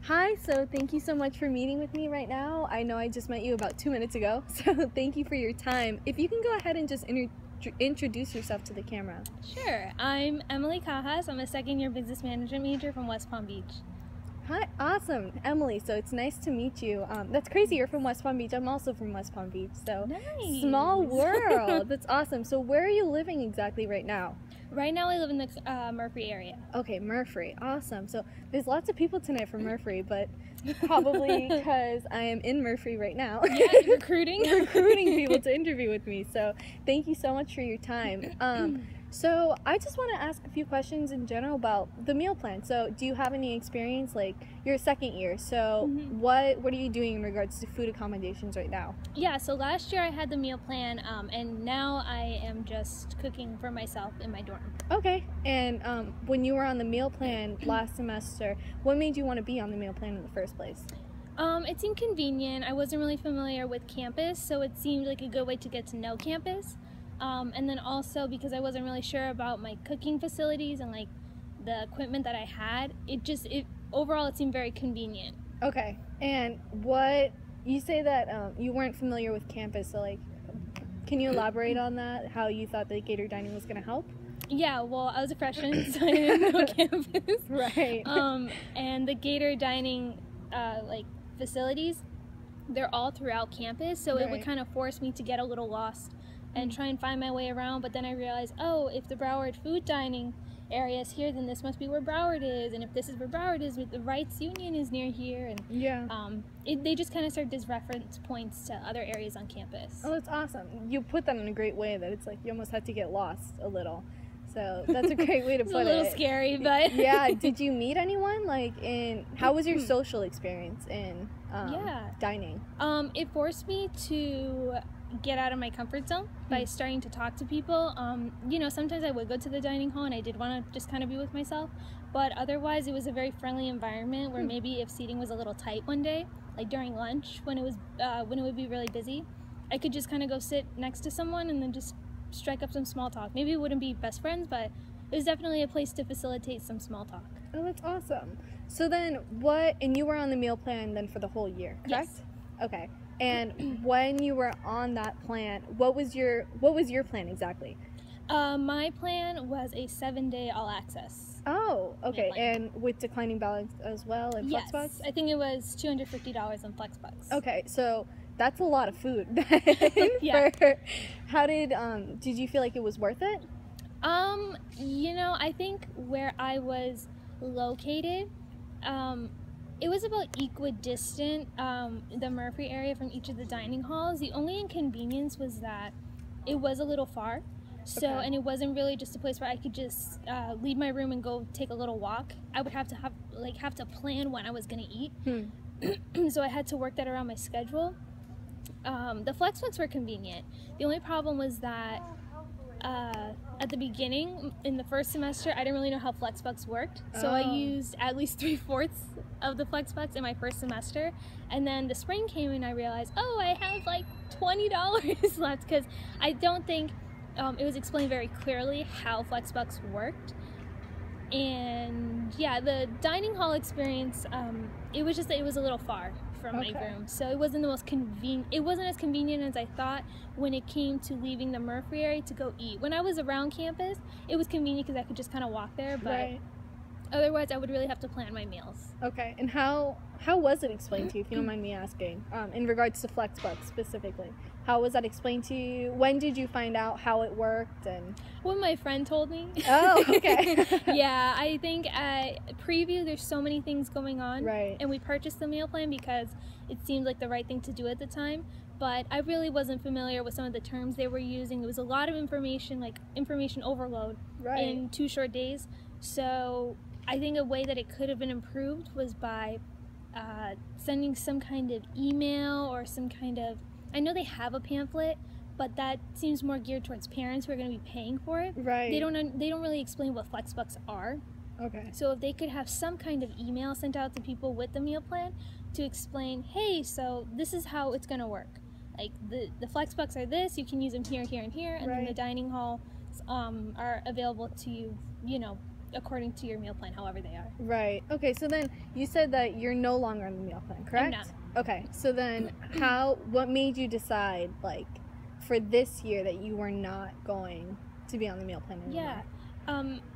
Hi, so thank you so much for meeting with me right now. I know I just met you about 2 minutes ago, so thank you for your time. If you can go ahead and just introduce yourself to the camera. Sure. I'm Emily Cajas. I'm a second-year business management major from West Palm Beach. Hi, awesome, Emily. So it's nice to meet you. That's crazy. You're from West Palm Beach. I'm also from West Palm Beach. So Nice. Small world. That's awesome. So where are you living exactly right now? Right now I live in the Murphree area. Okay, Murphree. Awesome. So there's lots of people tonight from Murphree, but probably because I am in Murphree right now. Yeah, recruiting people to interview with me. So thank you so much for your time. So I just want to ask a few questions in general about the meal plan. So do you have any experience? Like, you're a second year, so what are you doing in regards to food accommodations right now? Yeah, so last year I had the meal plan, and now I am just cooking for myself in my dorm. Okay, and when you were on the meal plan last semester, what made you want to be on the meal plan in the first place? It seemed convenient. I wasn't really familiar with campus, so it seemed like a good way to get to know campus. And then also because I wasn't really sure about my cooking facilities and like the equipment that I had, overall it seemed very convenient. Okay, and what you say that you weren't familiar with campus, so like, can you elaborate on that? How you thought that Gator Dining was going to help? Yeah, well, I was a freshman, so I didn't know campus. Right. And the Gator Dining facilities, they're all throughout campus, so it would kind of force me to get a little lost and try and find my way around. But then I realized, oh, if the Broward food dining area is here, then this must be where Broward is, and if this is where Broward is, the Wrights Union is near here, and they just kind of served as reference points to other areas on campus. Oh, that's awesome. You put that in a great way that it's like you almost had to get lost a little. So that's a great way to put it. It's a little scary, but yeah. Did you meet anyone? How was your social experience in dining? It forced me to get out of my comfort zone by starting to talk to people. Sometimes I would go to the dining hall and I did want to just kind of be with myself, but otherwise it was a very friendly environment where maybe if seating was a little tight one day, like during lunch when it would be really busy, I could just kind of go sit next to someone and then just strike up some small talk. Maybe we wouldn't be best friends, but it was definitely a place to facilitate some small talk. Oh, that's awesome. So then and you were on the meal plan then for the whole year, correct? Yes. Okay. And when you were on that plan, what was your plan exactly? My plan was a 7-day all access. Oh, okay. And with declining balance as well and Flexbox? Yes, I think it was $250 on Flexbox. Okay, so that's a lot of food. Yeah. How did you feel like it was worth it? I think where I was located, it was about equidistant, the Murphree area from each of the dining halls. The only inconvenience was that it was a little far. So, and it wasn't really just a place where I could just leave my room and go take a little walk. I would have to plan when I was gonna eat. So I had to work that around my schedule. The Flexbox were convenient. The only problem was that at the beginning, in the first semester, I didn't really know how Flexbox worked. So I used at least 3/4 of the Flexbox in my first semester. And then the spring came and I realized, oh, I have like $20 left, because I don't think it was explained very clearly how Flexbox worked. And yeah, the dining hall experience, it was just that it was a little far from my room, so it wasn't the most convenient. It wasn't as convenient as I thought when it came to leaving the Murphree area to go eat. When I was around campus, it was convenient because I could just kind of walk there, but otherwise I would really have to plan my meals. Okay, and how was it explained to you, if you don't mind me asking, in regards to Flexbox specifically? How was that explained to you? When did you find out how it worked? And when my friend told me. Oh, okay. Yeah, I think at Preview there's so many things going on. Right. And we purchased the meal plan because it seemed like the right thing to do at the time. But I really wasn't familiar with some of the terms they were using. There was a lot of information, like information overload in 2 short days. So I think a way that it could have been improved was by sending some kind of email or some kind of, I know they have a pamphlet, but that seems more geared towards parents who are going to be paying for it. Right. They don't really explain what Flexbox are. Okay. So if they could have some kind of email sent out to people with the meal plan to explain, hey, so this is how it's going to work. Like the Flexbox are this, you can use them here, here, and here, and then the dining hall are available to you, according to your meal plan, however they are. Right. Okay, so then you said that you're no longer on the meal plan, correct? I'm not. Okay, so then what made you decide, like, for this year that you were not going to be on the meal plan anymore? Yeah.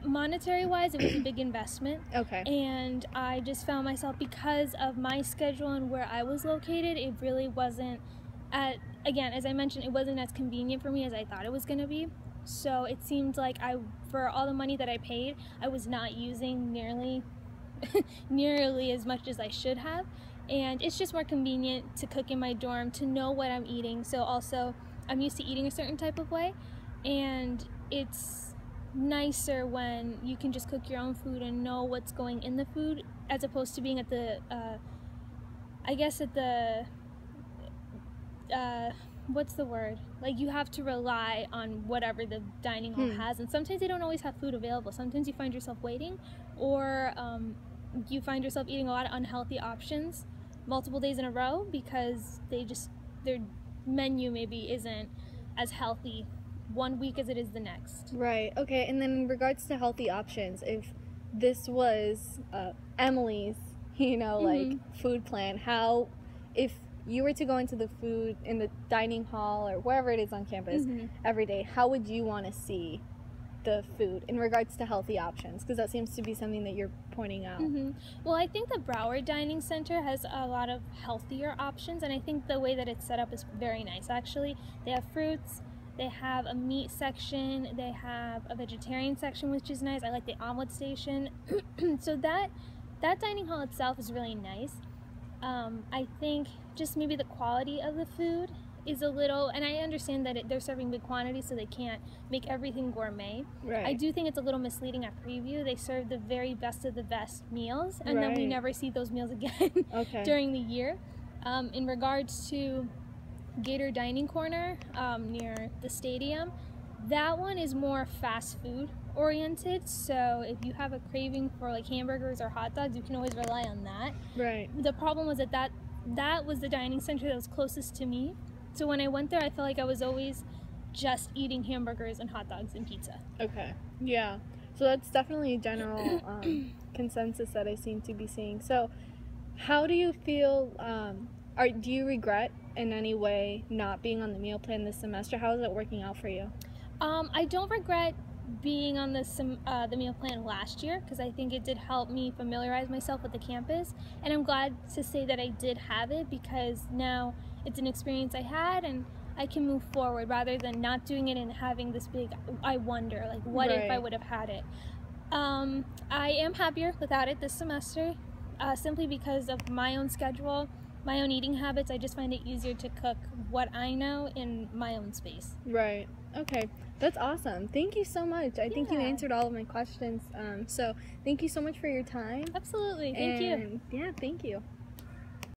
Monetary wise, it was a big investment. Okay. And I just found myself, because of my schedule and where I was located, it really wasn't again, as I mentioned, it wasn't as convenient for me as I thought it was going to be. So it seemed like for all the money that I paid, I was not using nearly as much as I should have. And it's just more convenient to cook in my dorm, to know what I'm eating. So also, I'm used to eating a certain type of way, and it's nicer when you can just cook your own food and know what's going in the food, as opposed to being at the what's the word, like, you have to rely on whatever the dining hall has, and sometimes they don't always have food available. Sometimes you find yourself waiting, or you find yourself eating a lot of unhealthy options multiple days in a row because their menu maybe isn't as healthy one week as it is the next. Right. Okay, and then in regards to healthy options, if this was Emily's, like, food plan, if you were to go into the food in the dining hall or wherever it is on campus every day, how would you want to see the food in regards to healthy options? Because that seems to be something that you're pointing out. Well, I think the Broward Dining Center has a lot of healthier options, and I think the way that it's set up is very nice, actually. They have fruits, they have a meat section, they have a vegetarian section, which is nice. I like the omelet station. So that dining hall itself is really nice. I think just maybe the quality of the food is a little, and I understand that they're serving big quantities, so they can't make everything gourmet. Right. I do think it's a little misleading at preview. They serve the very best of the best meals, and then we never see those meals again during the year. In regards to Gator Dining Corner near the stadium, that one is more fast food oriented, so if you have a craving for like hamburgers or hot dogs, you can always rely on that. Right. The problem was that was the dining center that was closest to me, so when I went there, I felt like I was always just eating hamburgers and hot dogs and pizza. Okay. Yeah. So that's definitely a general consensus that I seem to be seeing. So how do you feel, do you regret in any way not being on the meal plan this semester? How is it working out for you? I don't regret being on the meal plan last year, because I think it did help me familiarize myself with the campus, and I'm glad to say that I did have it, because now it's an experience I had and I can move forward rather than not doing it and having this big I wonder, like, what if I would have had it. I am happier without it this semester, simply because of my own schedule, my own eating habits. I just find it easier to cook what I know in my own space. Right. Okay. That's awesome. Thank you so much. I think you answered all of my questions. So thank you so much for your time. Absolutely. Thank you. Yeah, thank you.